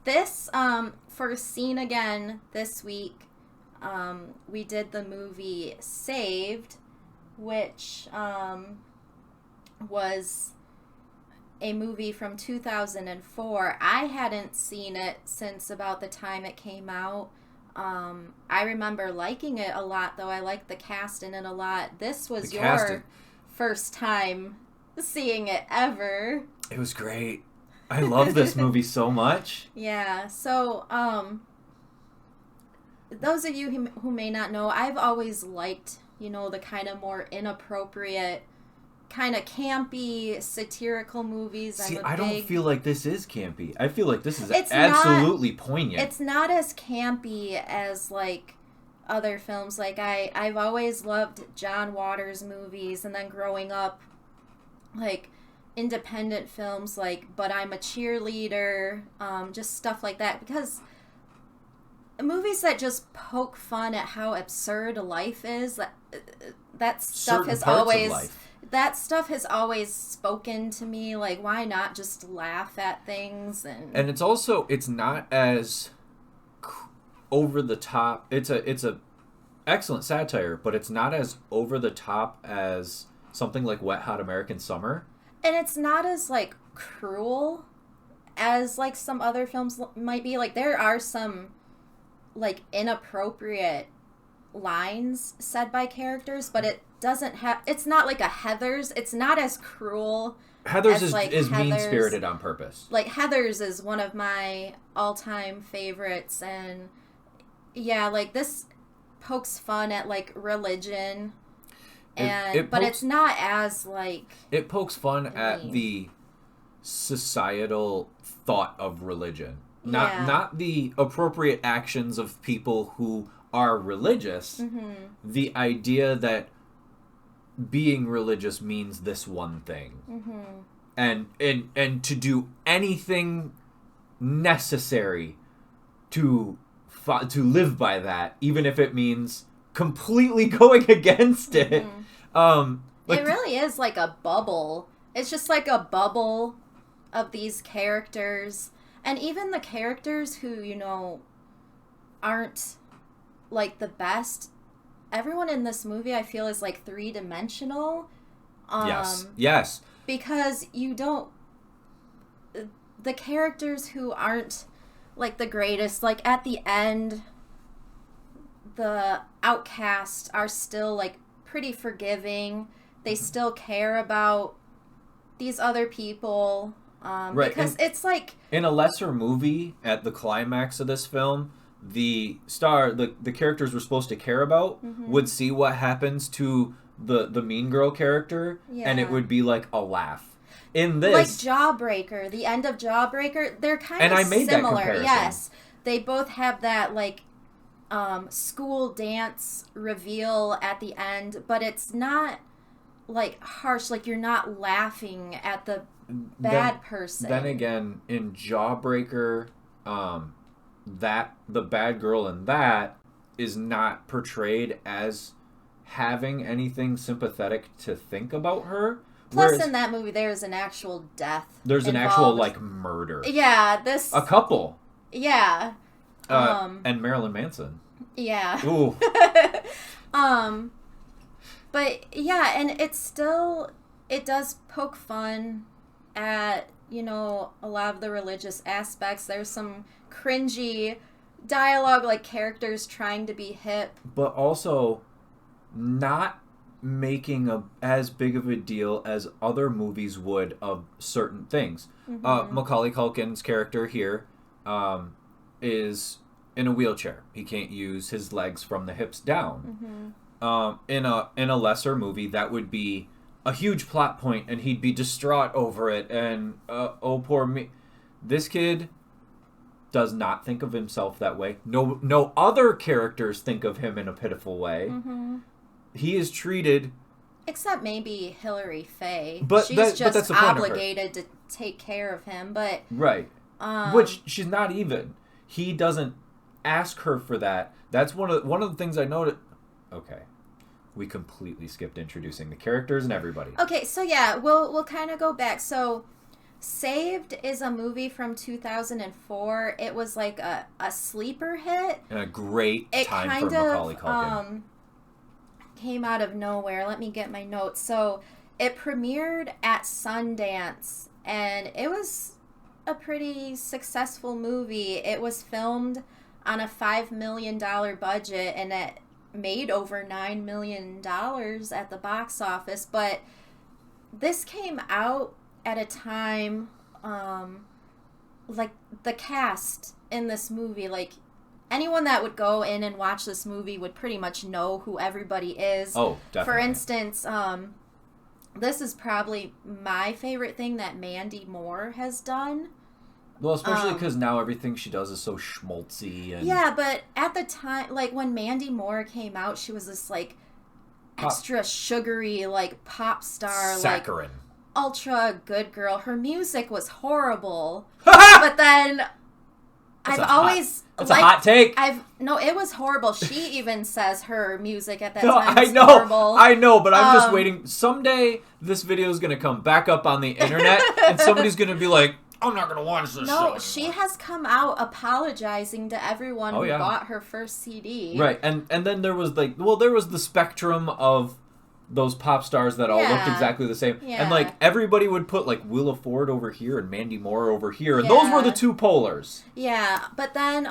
This, for Scene Again this week, we did the movie Saved, which was a movie from 2004. I hadn't seen it since about the time it came out. I remember liking it a lot, though. I liked the cast in it a lot. This was your first time seeing it ever. It was great. I love this movie so much. Yeah, so, those of you who may not know, I've always liked, the kind of more inappropriate, kind of campy, satirical movies. See, I don't feel like this is campy. I feel like this is absolutely poignant. It's not as campy as, like, other films. Like, I've always loved John Waters movies, and then growing up, like, independent films like But I'm a Cheerleader, just stuff like that, because movies that just poke fun at how absurd life is, that stuff has always spoken to me. Like, why not just laugh at things? And it's not as over the top. It's a excellent satire, but it's not as over the top as something like Wet Hot American Summer. And it's not as, like, cruel as, like, some other films might be. Like, there are some, like, inappropriate lines said by characters, but it doesn't have... It's not like a Heathers. It's not as cruel. Heathers is mean-spirited on purpose. Like, Heathers is one of my all-time favorites. And, yeah, like, this pokes fun at, like, religion... but it's not as, like... It pokes fun at the societal thought of religion. Not the appropriate actions of people who are religious. Mm-hmm. The idea that being religious means this one thing. Mm-hmm. And to do anything necessary to live by that, even if it means completely going against it. Mm-hmm. It really is like a bubble. It's just like a bubble of these characters. And even the characters who, aren't, like, the best. Everyone in this movie, I feel, is, like, three-dimensional. Yes. Because the characters who aren't, like, the greatest, like, at the end... the outcasts are still, like, pretty forgiving. They still care about these other people. Right. Because it's like... In a lesser movie, at the climax of this film, the characters we're supposed to care about would see what happens to the mean girl character, and it would be, like, a laugh. In this... Like Jawbreaker, the end of Jawbreaker, they're kind of similar. And I made that comparison. Yes. They both have that, like... school dance reveal at the end, but it's not, like, harsh. Like, you're not laughing at the bad person. Then again, in Jawbreaker, the bad girl in that is not portrayed as having anything sympathetic to think about her. Plus, in that movie, there's an actual death. There's an actual, like, murder. Yeah, a couple. Yeah. And Marilyn Manson. Yeah. Ooh. But, yeah, and it does poke fun at, a lot of the religious aspects. There's some cringy dialogue, like characters trying to be hip. But also not making as big of a deal as other movies would of certain things. Mm-hmm. Macaulay Culkin's character here is in a wheelchair. He can't use his legs from the hips down. Mm-hmm. In a lesser movie, that would be a huge plot point, and he'd be distraught over it, and oh, poor me. This kid does not think of himself that way. No other characters think of him in a pitiful way. Mm-hmm. He is treated... Except maybe Hilary Faye. But she's that's the obligated to take care of him, but... Right. Which she's not even. He doesn't ask her for that. That's one of the things I noted. Okay. We completely skipped introducing the characters and everybody. Okay, so yeah, we'll kind of go back. So Saved is a movie from 2004. It was like a sleeper hit. And a great time for Macaulay Culkin. Came out of nowhere. Let me get my notes. So it premiered at Sundance, and it was a pretty successful movie. It was filmed on a $5 million budget, and it made over $9 million at the box office. But this came out at a time, like, the cast in this movie, like, anyone that would go in and watch this movie would pretty much know who everybody is. Oh, definitely. For instance, this is probably my favorite thing that Mandy Moore has done. Well, especially because now everything she does is so schmaltzy. And yeah, but at the time, like, when Mandy Moore came out, she was this, like, extra sugary, like, pop star. Saccharine. Like, ultra good girl. Her music was horrible. But then That's a hot take. No, it was horrible. She even says her music at that No, time was horrible. I know, but I'm just waiting. Someday this video is going to come back up on the internet and somebody's going to be like, I'm not going to watch this show. No, she has come out apologizing to everyone who bought her first CD. Right, and then there was there was the spectrum of those pop stars that all looked exactly the same. Yeah. And, like, everybody would put, like, Willa Ford over here and Mandy Moore over here. And those were the two polars. Yeah, but then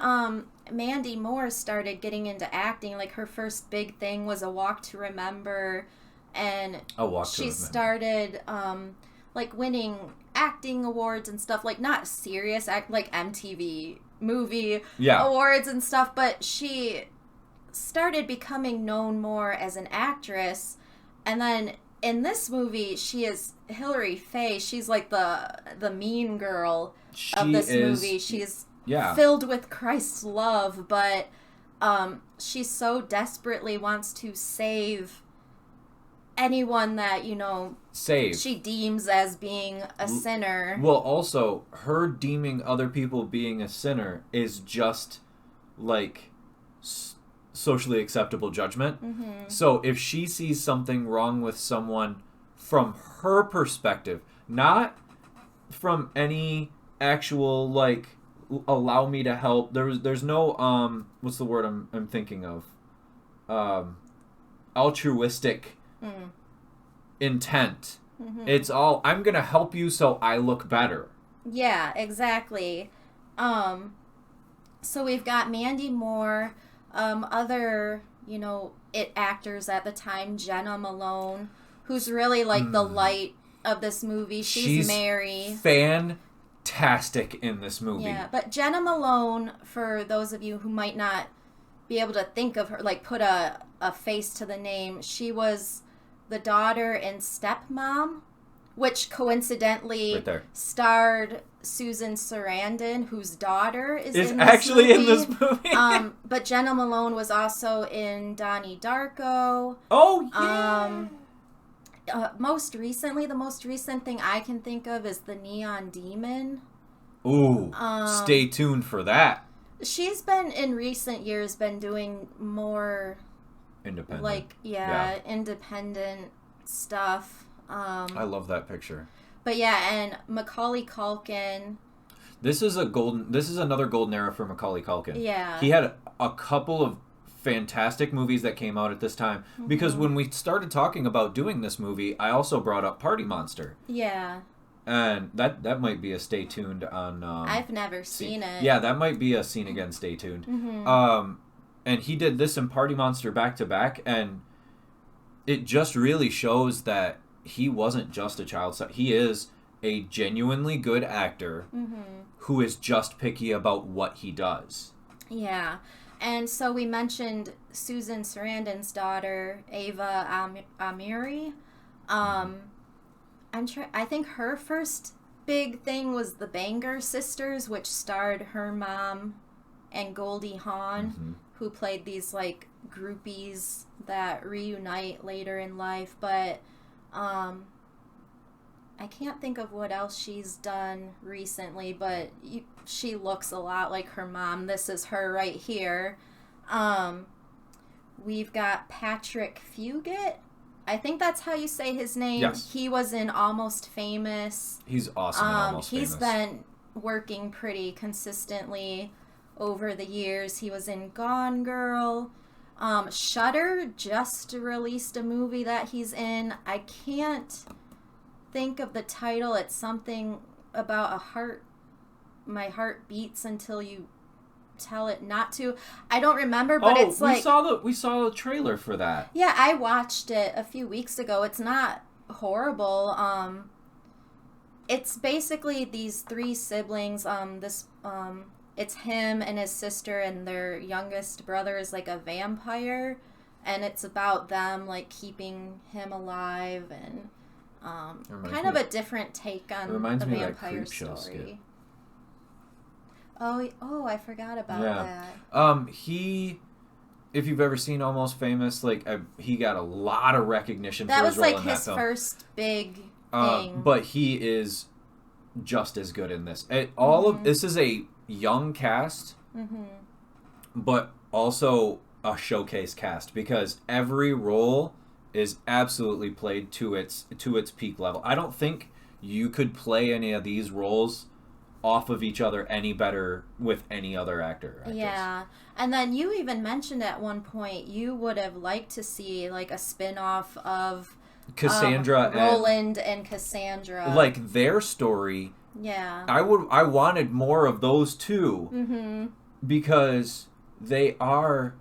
Mandy Moore started getting into acting. Like, her first big thing was A Walk to Remember. And she started, like, winning acting awards and stuff. Like, not serious, like MTV movie awards and stuff. But she started becoming known more as an actress. And then in this movie, she is Hilary Faye. She's like the mean girl of this movie. She's filled with Christ's love, but she so desperately wants to save anyone that, she deems as being a sinner. Well, also, her deeming other people being a sinner is just, like, socially acceptable judgment. Mm-hmm. So if she sees something wrong with someone from her perspective, not from any actual, like, allow me to help. There's no what's the word I'm thinking of? Altruistic intent. Mm-hmm. It's all, I'm gonna help you so I look better. Yeah, exactly. So we've got Mandy Moore, other, actors at the time, Jenna Malone, who's really, like, the light of this movie. She's Mary. Fantastic in this movie. Yeah, but Jenna Malone, for those of you who might not be able to think of her, like, put a face to the name, she was the daughter in Stepmom, which coincidentally starred Susan Sarandon, whose daughter is in this movie. But Jenna Malone was also in Donnie Darko. Oh, yeah! The most recent thing I can think of is The Neon Demon. Ooh, stay tuned for that. She's been, in recent years, doing more independent. Like, independent stuff. I love that picture. But yeah, and Macaulay Culkin. This is another golden era for Macaulay Culkin. Yeah. He had a couple of fantastic movies that came out at this time. Mm-hmm. Because when we started talking about doing this movie, I also brought up Party Monster. Yeah. And that might be a stay tuned on... I've never seen it. Yeah, that might be a scene again, stay tuned. Mm-hmm. And he did this and Party Monster back to back, and it just really shows that he wasn't just a child star. He is a genuinely good actor who is just picky about what he does. Yeah. And so we mentioned Susan Sarandon's daughter, Ava Amiri. I think her first big thing was The Banger Sisters, which starred her mom and Goldie Hawn, who played these, like, groupies that reunite later in life. But I can't think of what else she's done recently, but she looks a lot like her mom. This is her right here. We've got Patrick Fuget. I think that's how you say his name. Yes. He was in Almost Famous. He's awesome in Almost Famous. He's been working pretty consistently over the years. He was in Gone Girl. Shudder just released a movie that he's in. I can't think of the title. It's something about a heart. My heart beats until you tell it not to. I don't remember, but it's like we saw the trailer for that. Yeah, I watched it a few weeks ago. It's not horrible. It's basically these three siblings. It's him and his sister, and their youngest brother is like a vampire, and it's about them like keeping him alive and kind of a different take on the vampire story. Oh, I forgot about that. If you've ever seen Almost Famous, like he got a lot of recognition for his role in that film. That was like his first big thing. But he is just as good in this. This is a young cast, but also a showcase cast because every role is absolutely played to its peak level. I don't think you could play any of these roles off of each other any better with any other actor. Yeah. And then you even mentioned at one point you would have liked to see like a spin-off of Cassandra Roland and Cassandra. Like their story. Yeah. I wanted more of those two. Because they are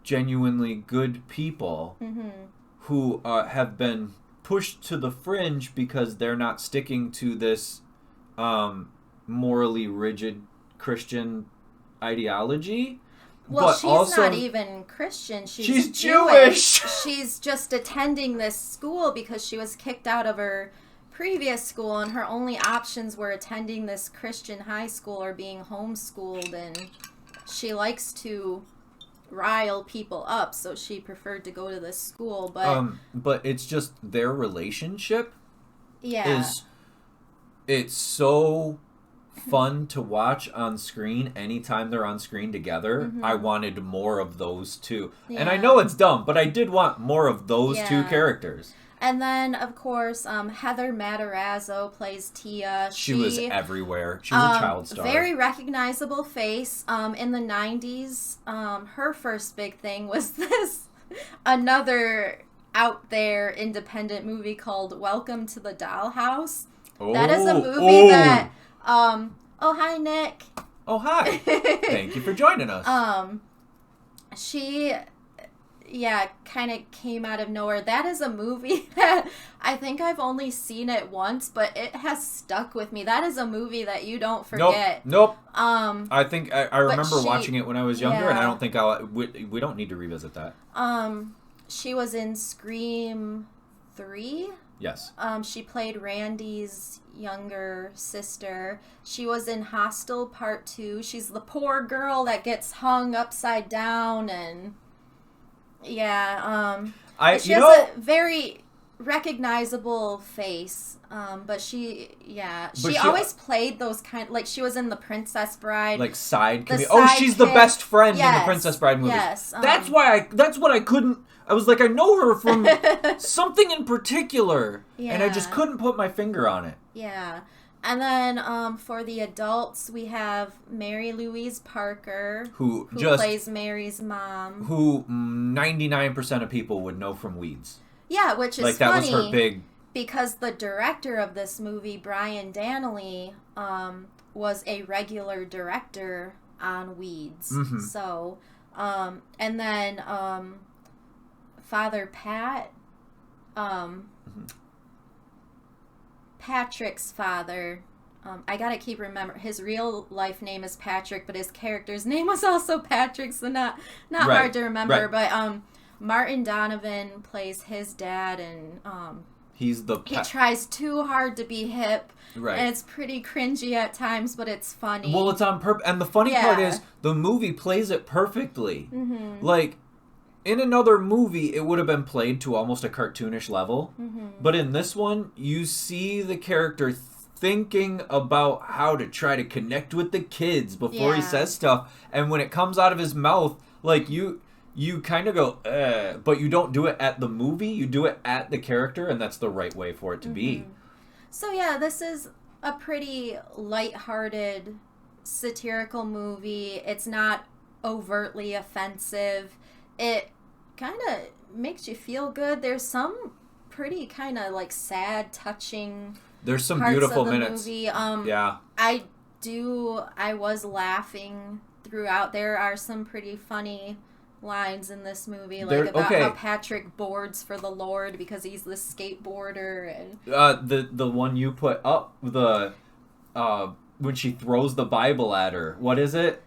genuinely good people who have been pushed to the fringe because they're not sticking to this morally rigid Christian ideology. Well, but she's also, not even Christian. She's Jewish. She's just attending this school because she was kicked out of her previous school, and her only options were attending this Christian high school or being homeschooled, and she likes to rile people up, so she preferred to go to this school. But it's just their relationship is it's so fun to watch on screen anytime they're on screen together. I wanted more of those two. And I know it's dumb, but I did want more of those two characters. And then, of course, Heather Madarazzo plays Tia. She was everywhere. She was a child star. Very recognizable face. In the 90s, her first big thing was this another out there independent movie called Welcome to the Dollhouse. That is a movie that... oh, hi, Nick. Oh, hi. Thank you for joining us. She... kind of came out of nowhere. That is a movie that I think I've only seen it once, but it has stuck with me. That is a movie that you don't forget. Nope. I think I remember watching it when I was younger, and I don't think we don't need to revisit that. She was in Scream 3. Yes. She played Randy's younger sister. She was in Hostel Part 2. She's the poor girl that gets hung upside down and... Yeah, she has a very recognizable face, but she always played those kind, like she was in The Princess Bride. Like side comedian. Oh, she's the best friend in the Princess Bride movies. Yes. That's what I couldn't, I was like, I know her from something in particular, and I just couldn't put my finger on it. Yeah. And then for the adults, we have Mary Louise Parker, who plays Mary's mom. Who 99% of people would know from Weeds. Yeah, which is like that funny was her big... because the director of this movie, Brian Dannelly, was a regular director on Weeds. So, and then Father Pat... Patrick's father, I gotta keep remember his real life name is Patrick, but his character's name was also Patrick, so not hard to remember. Right. But Martin Donovan plays his dad, and he tries too hard to be hip, right? And it's pretty cringy at times, but it's funny. Well, it's on purpose, and the funny part is the movie plays it perfectly. Like, in another movie, it would have been played to almost a cartoonish level. But in this one, you see the character thinking about how to try to connect with the kids before he says stuff. And when it comes out of his mouth, like, you you kind of go, but you don't do it at the movie. You do it at the character, and that's the right way for it to be. So yeah, this is a pretty lighthearted, satirical movie. It's not overtly offensive. It kind of makes you feel good. There's some pretty kind of like sad, touching. There's some parts beautiful of the minutes. Movie. Yeah. I was laughing throughout. There are some pretty funny lines in this movie, like about how Patrick boards for the Lord because he's the skateboarder, and the one you put up, the when she throws the Bible at her. What is it?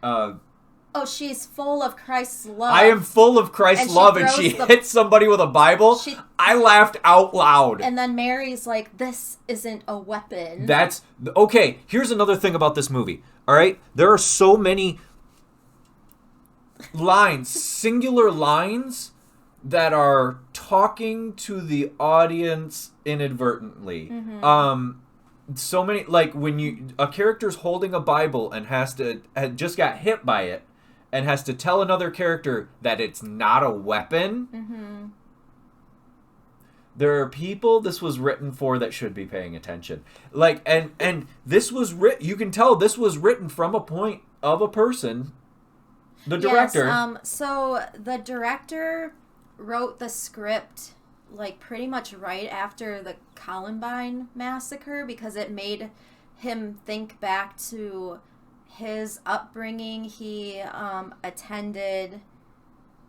Oh, she's full of Christ's love. I am full of Christ's love, and she hits somebody with a Bible. I laughed out loud. And then Mary's like, this isn't a weapon. That's... Okay, here's another thing about this movie. All right? There are so many lines, singular lines, that are talking to the audience inadvertently. So many... Like, when a character's holding a Bible and had just got hit by it, and has to tell another character that it's not a weapon. There are people this was written for that should be paying attention. Like, and this was written, you can tell this was written from a point of a person, the director. Yes, so the director wrote the script like pretty much right after the Columbine massacre because it made him think back to his upbringing. He attended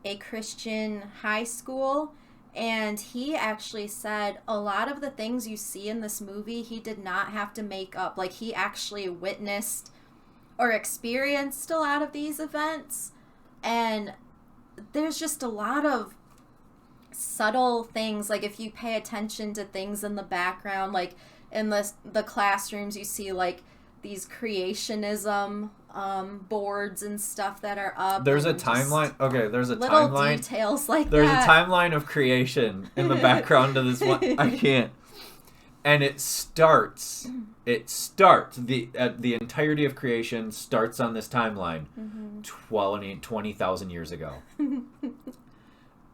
a Christian high school, and he actually said a lot of the things you see in this movie he did not have to make up. Like, he actually witnessed or experienced a lot of these events, and there's just a lot of subtle things. Like, if you pay attention to things in the background, like in the classrooms, you see like these creationism boards and stuff that are up. There's a timeline. Okay, there's a little timeline. Details like there's that. There's a timeline of creation in the background of this one. I can't. And it starts. The entirety of creation starts on this timeline 20,000 years ago.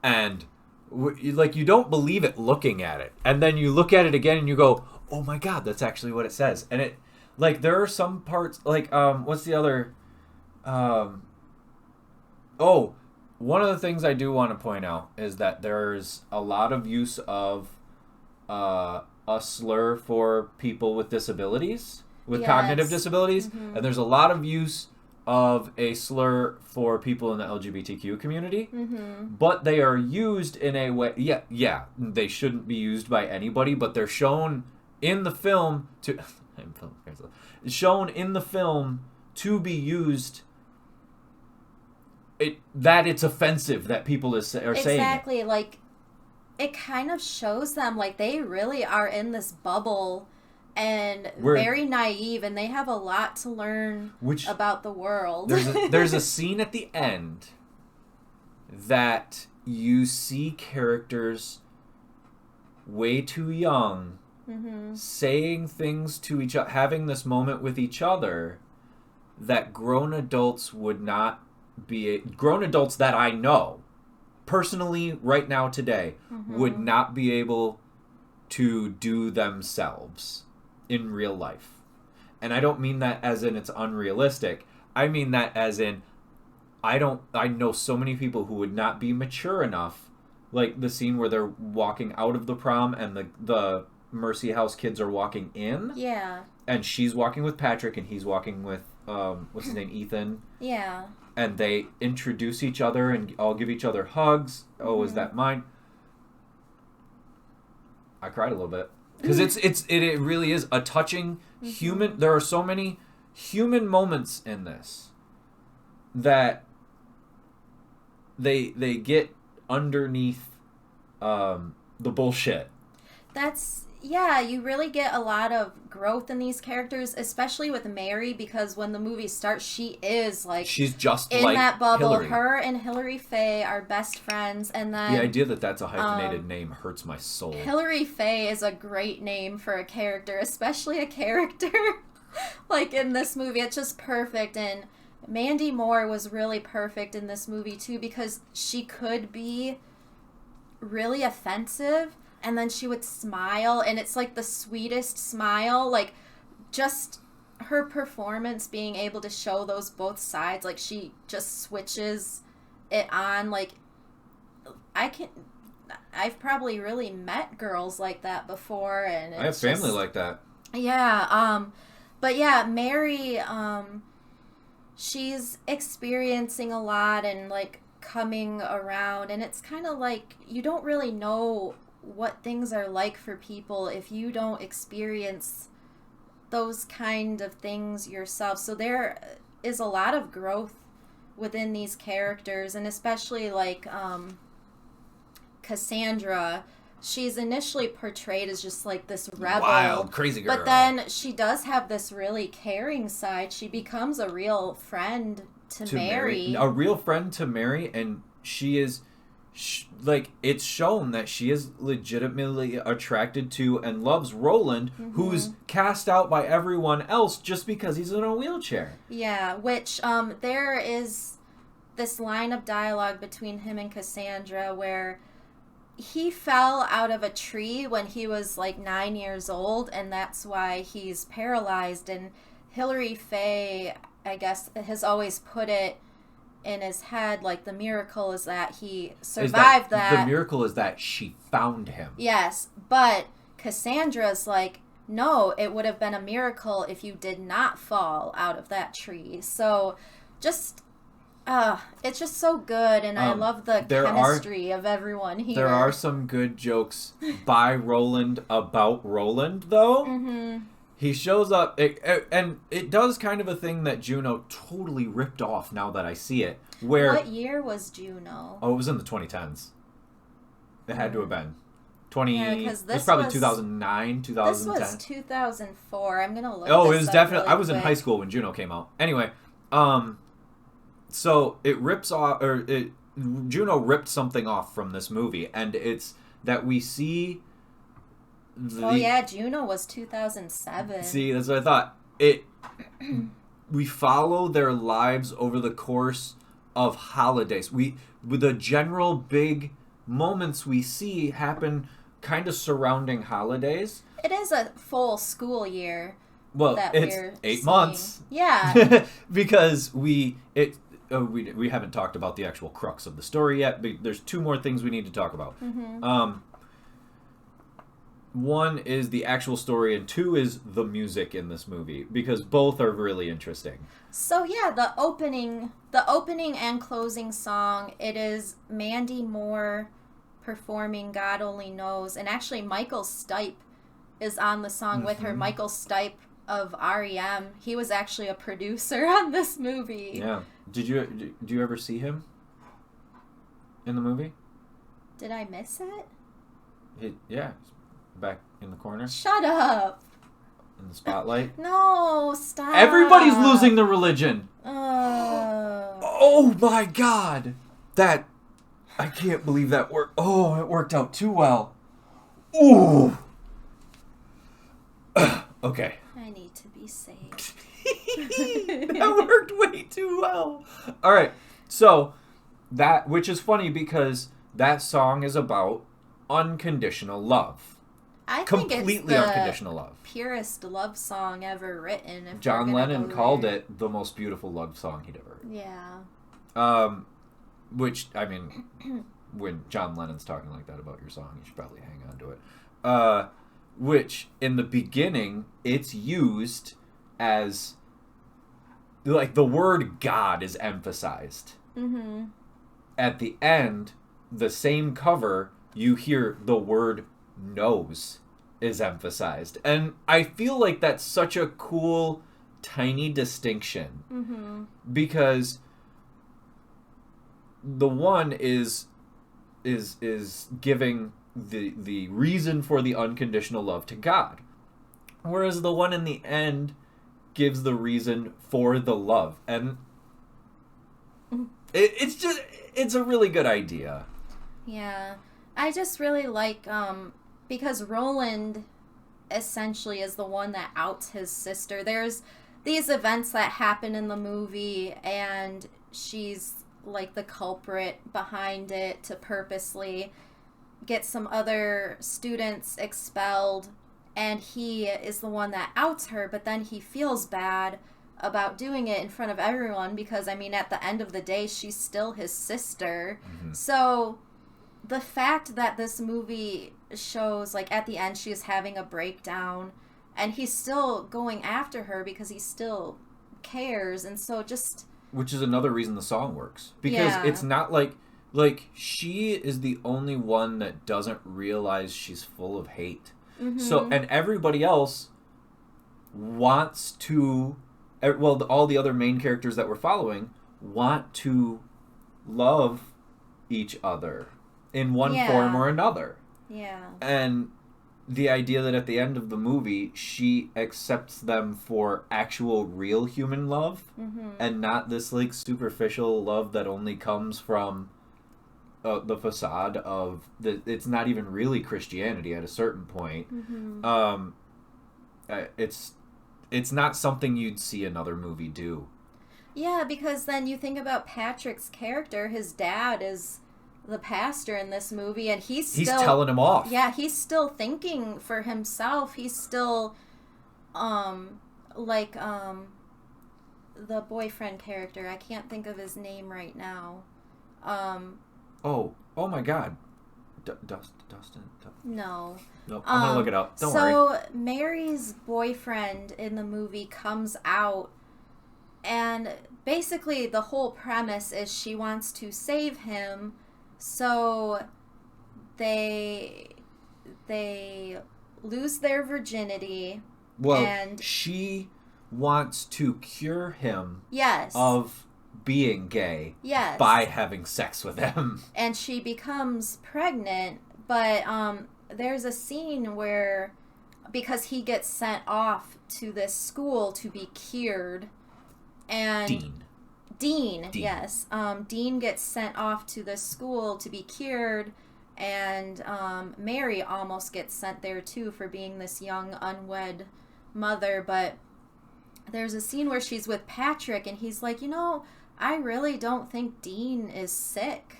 And like, you don't believe it looking at it. And then you look at it again and you go, oh my God, that's actually what it says. And it, like, there are some parts, like, what's the other, one of the things I do want to point out is that there's a lot of use of a slur for people with disabilities, with cognitive disabilities, and there's a lot of use of a slur for people in the LGBTQ community, but they are used in a way, they shouldn't be used by anybody, but they're shown in the film to... shown in the film to be used, that it's offensive that people are saying exactly. Like, it kind of shows them like they really are in this bubble and very naive, and they have a lot to learn about the world. There's a scene at the end that you see characters way too young saying things to each other, having this moment with each other that grown adults would not be... Grown adults that I know, personally, right now, today, would not be able to do themselves in real life. And I don't mean that as in it's unrealistic. I mean that as in I know so many people who would not be mature enough, like the scene where they're walking out of the prom and the Mercy House kids are walking in. Yeah. And she's walking with Patrick and he's walking with, what's his name, Ethan. Yeah. And they introduce each other and all give each other hugs. Oh, is that mine? I cried a little bit. Because it really is a touching human... There are so many human moments in this that they get underneath the bullshit. Yeah, you really get a lot of growth in these characters, especially with Mary, because when the movie starts, she is like... She's just in like that bubble. Hillary. Her and Hilary Faye are best friends, and then... The idea that that's a hyphenated name hurts my soul. Hilary Faye is a great name for a character, especially a character like in this movie. It's just perfect, and Mandy Moore was really perfect in this movie too, because she could be really offensive and then she would smile, and it's like the sweetest smile, like just her performance being able to show those both sides, like she just switches it on. Like I've probably really met girls like that before, and I have family like that. Yeah, but yeah, Mary, she's experiencing a lot and like coming around, and it's kind of like you don't really know what things are like for people if you don't experience those kind of things yourself. So there is a lot of growth within these characters, and especially like Cassandra. She's initially portrayed as just like this rebel, wild, crazy girl. But then she does have this really caring side. She becomes a real friend to Mary. A real friend to Mary, and she is... like, it's shown that she is legitimately attracted to and loves Roland, who's cast out by everyone else just because he's in a wheelchair. Yeah, which there is this line of dialogue between him and Cassandra where he fell out of a tree when he was like 9 years old, and that's why he's paralyzed. And Hilary Faye, I guess, has always put it in his head, like, the miracle is that he survived that. The miracle is that she found him. Yes, but Cassandra's like, no, it would have been a miracle if you did not fall out of that tree. So, just, it's just so good, and I love the chemistry of everyone here. There are some good jokes by Roland about Roland, though. He shows up, and it does kind of a thing that Juno totally ripped off now that I see it. Where, what year was Juno? Oh, it was in the 2010s. It had to have been. It was 2009, 2010. This was 2004. I'm going to look Oh, this it was up definitely... really I was in quick. high school when Juno came out. Anyway, so it rips off... Juno ripped something off from this movie, and it's that we see... Oh yeah, Juno was 2007. See, that's what I thought. We follow their lives over the course of holidays. The general big moments we see happen kind of surrounding holidays. It is a full school year. Well, that it's we're 8 seeing. months. Yeah. Because we haven't talked about the actual crux of the story yet. But there's 2 more things we need to talk about. One is the actual story, and 2 is the music in this movie, because both are really interesting. So yeah, the opening and closing song, it is Mandy Moore performing God Only Knows, and actually Michael Stipe is on the song with her. Michael Stipe of REM. He was actually a producer on this movie. Yeah. Do you ever see him in the movie? Did I miss it? Yeah. Back in the corner. Shut up. In the spotlight. No, stop. Everybody's losing their religion. Oh. Oh my God. I can't believe that worked. Oh, it worked out too well. Ooh. Okay. I need to be saved. That worked way too well. All right. So, which is funny because that song is about unconditional love. I Completely think it's the unconditional love. purest love song ever written. John Lennon called it the most beautiful love song he'd ever written. Yeah. Which, I mean, when John Lennon's talking like that about your song, you should probably hang on to it. Which, in the beginning, it's used as, like, the word God is emphasized. At the end, the same cover, you hear the word knows is emphasized. And I feel like that's such a cool, tiny distinction. Because the one is giving the reason for the unconditional love to God. Whereas the one in the end gives the reason for the love. And it's a really good idea. Yeah. I just really like, because Roland essentially is the one that outs his sister. There's these events that happen in the movie, and she's like the culprit behind it to purposely get some other students expelled, and he is the one that outs her, but then he feels bad about doing it in front of everyone because, I mean, at the end of the day, she's still his sister. Mm-hmm. So the fact that this movie shows, like, at the end she's having a breakdown and he's still going after her because he still cares, and so just... Which is another reason the song works. Because it's not like she is the only one that doesn't realize she's full of hate. Mm-hmm. So, and everybody else wants to... Well, all the other main characters that we're following want to love each other in one form or another. Yeah. And the idea that at the end of the movie, she accepts them for actual, real human love, mm-hmm. and not this, like, superficial love that only comes from the facade of... it's not even really Christianity at a certain point. Mm-hmm. It's not something you'd see another movie do. Yeah, because then you think about Patrick's character. His dad is the pastor in this movie, and he's telling him off. Yeah, he's still thinking for himself. He's still, the boyfriend character. I can't think of his name right now. Oh my God. Dustin? No. Nope, I'm going to look it up. Don't worry. So, Mary's boyfriend in the movie comes out, and basically the whole premise is she wants to save him, so they lose their virginity. Well, and she wants to cure him yes. of being gay yes. by having sex with him. And she becomes pregnant, but there's a scene where, because he gets sent off to this school to be cured, and Dean, yes. Dean gets sent off to this school to be cured, and Mary almost gets sent there too for being this young unwed mother, but there's a scene where she's with Patrick, and he's like, I really don't think Dean is sick.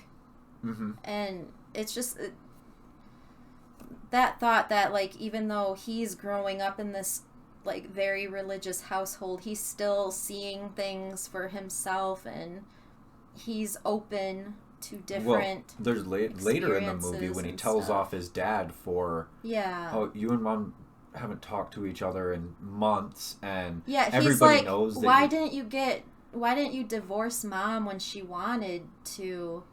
Mm-hmm. And it's just... that thought that, like, even though he's growing up in this, like, very religious household, he's still seeing things for himself, and he's open to different there's later in the movie when he tells off his dad for... Yeah. Oh, you and Mom haven't talked to each other in months, and everybody he's like, knows that... Why didn't you divorce Mom when she wanted to?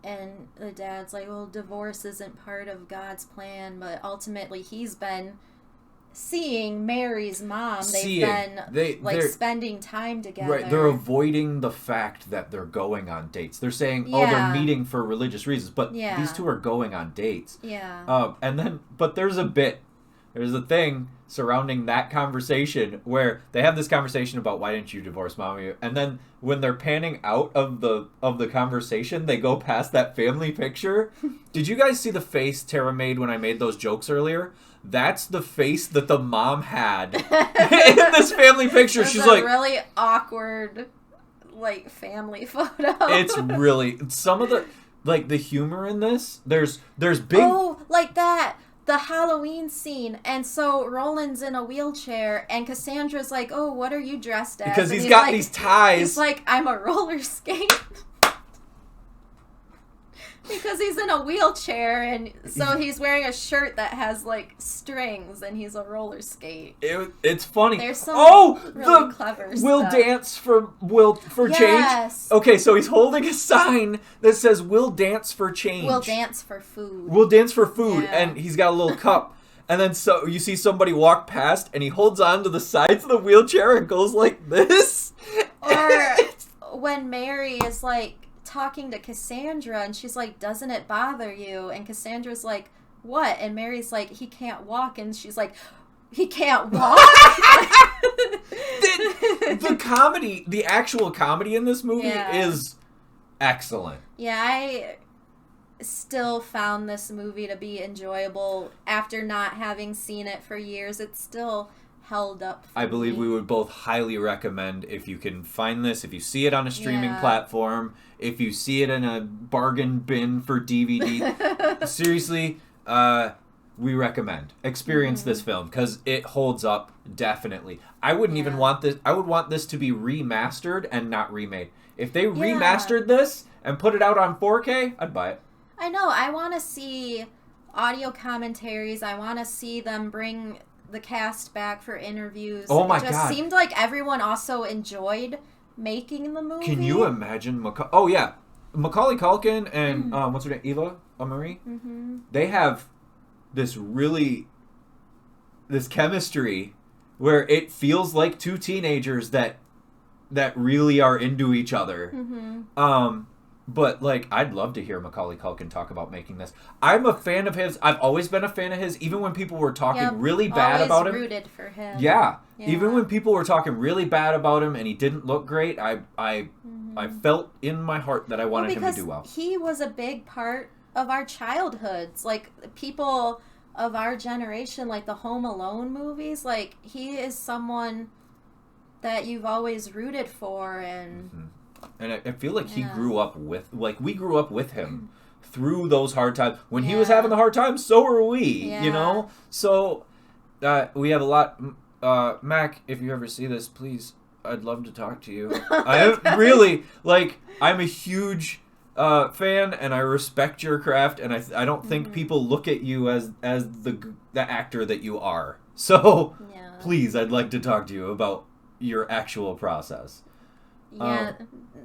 And the dad's like, well, divorce isn't part of God's plan, but ultimately he's been seeing Mary's mom. They've been spending time together. Right, they're avoiding the fact that they're going on dates. They're saying, they're meeting for religious reasons, but these two are going on dates. Yeah. But there's a thing surrounding that conversation where they have this conversation about why didn't you divorce Mommy, and then when they're panning out of the conversation, they go past that family picture. Did you guys see the face Tara made when I made those jokes earlier? That's the face that the mom had in this family picture. She's like, really awkward, like, family photo. It's really some of the humor in this. There's big like that. The Halloween scene, and so Roland's in a wheelchair, and Cassandra's like, oh, what are you dressed as? Because he's got these ties. He's like, I'm a roller skate. Because he's in a wheelchair, and so he's wearing a shirt that has, like, strings, and he's a roller skate. It's funny. There's some really clever stuff. Will dance for change. Okay, so he's holding a sign that says "Will dance for change." Will dance for food. Will dance for food, and he's got a little cup. And then so you see somebody walk past, and he holds on to the sides of the wheelchair and goes like this. Or when Mary is like talking to Cassandra, and she's like, doesn't it bother you? And Cassandra's like, what? And Mary's like, he can't walk, and she's like, he can't walk? the comedy, the actual comedy in this movie is excellent. Yeah, I still found this movie to be enjoyable after not having seen it for years. It still held up for I believe me. we would both highly recommend, if you can find this, if you see it on a streaming platform, if you see it in a bargain bin for DVD, seriously, we recommend. Experience this film, because it holds up, definitely. I wouldn't even want this. I would want this to be remastered and not remade. If they remastered this and put it out on 4K, I'd buy it. I know. I want to see audio commentaries. I want to see them bring the cast back for interviews. Oh my God. It just seemed like everyone also enjoyed making the movie. Can you imagine Macaulay Culkin and what's her name, Eva Marie? They have this chemistry where it feels like two teenagers that really are into each other. But, like, I'd love to hear Macaulay Culkin talk about making this. I'm a fan of his. I've always been a fan of his, even when people were talking really bad about him. Rooted for him. Yeah. Even when people were talking really bad about him and he didn't look great, I felt in my heart that I wanted him to do well. He was a big part of our childhoods. Like, people of our generation, like the Home Alone movies, like, he is someone that you've always rooted for. And I feel like he grew up with, like, we grew up with him through those hard times. When he was having the hard times, so were we, you know? So, we have a lot. Mac, if you ever see this, please, I'd love to talk to you. I'm a huge fan, and I respect your craft, and I don't think people look at you as the actor that you are. So, please, I'd like to talk to you about your actual process. Yeah,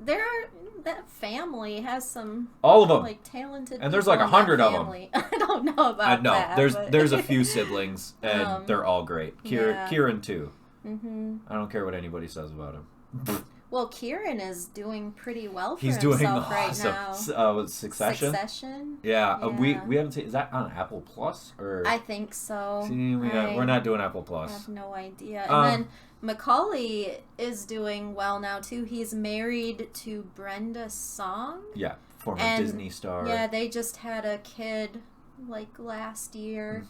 that family has some all of them like talented, and there's like 100 of them. I don't know about that. There's a few siblings, and they're all great. Kieran too. I don't care what anybody says about him. Well, Kieran is doing pretty well for He's himself doing right now. Succession? Yeah. We haven't seen. Is that on Apple Plus or? I think so. See, we're not doing Apple Plus. I have no idea. And then Macaulay is doing well now too. He's married to Brenda Song. Yeah, former Disney star. Yeah, they just had a kid like last year.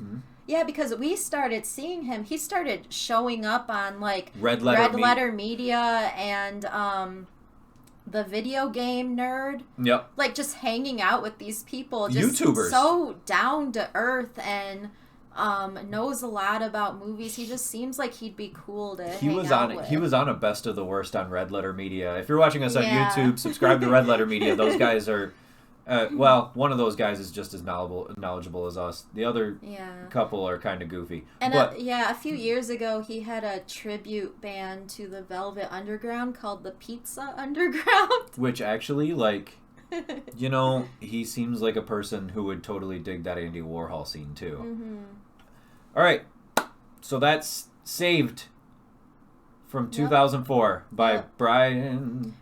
Yeah, because we started seeing him. He started showing up on like Red Letter Media and the Video Game Nerd. Yep. Like just hanging out with these people, just YouTubers. So down to earth and knows a lot about movies. He just seems like he'd be cool to hang out with. He was on a Best of the Worst on Red Letter Media. If you're watching us on YouTube, subscribe to Red Letter Media. Those guys are. One of those guys is just as knowledgeable as us. The other couple are kind of goofy. And a few years ago, he had a tribute band to the Velvet Underground called the Pizza Underground. Which actually, like, you know, he seems like a person who would totally dig that Andy Warhol scene, too. All right. So that's Saved from 2004 by Brian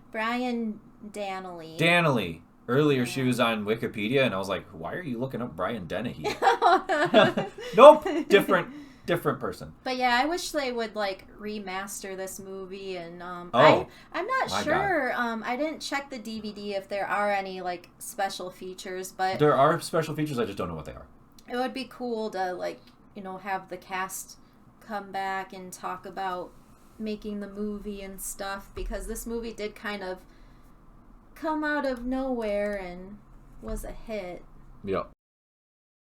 Dannelly. Earlier, she was on Wikipedia, and I was like, "Why are you looking up Brian Dennehy?" Nope, different person. But yeah, I wish they would like remaster this movie, and I'm not sure. I didn't check the DVD if there are any like special features, but there are special features. I just don't know what they are. It would be cool to have the cast come back and talk about making the movie and stuff, because this movie did kind of come out of nowhere and was a hit. Yep.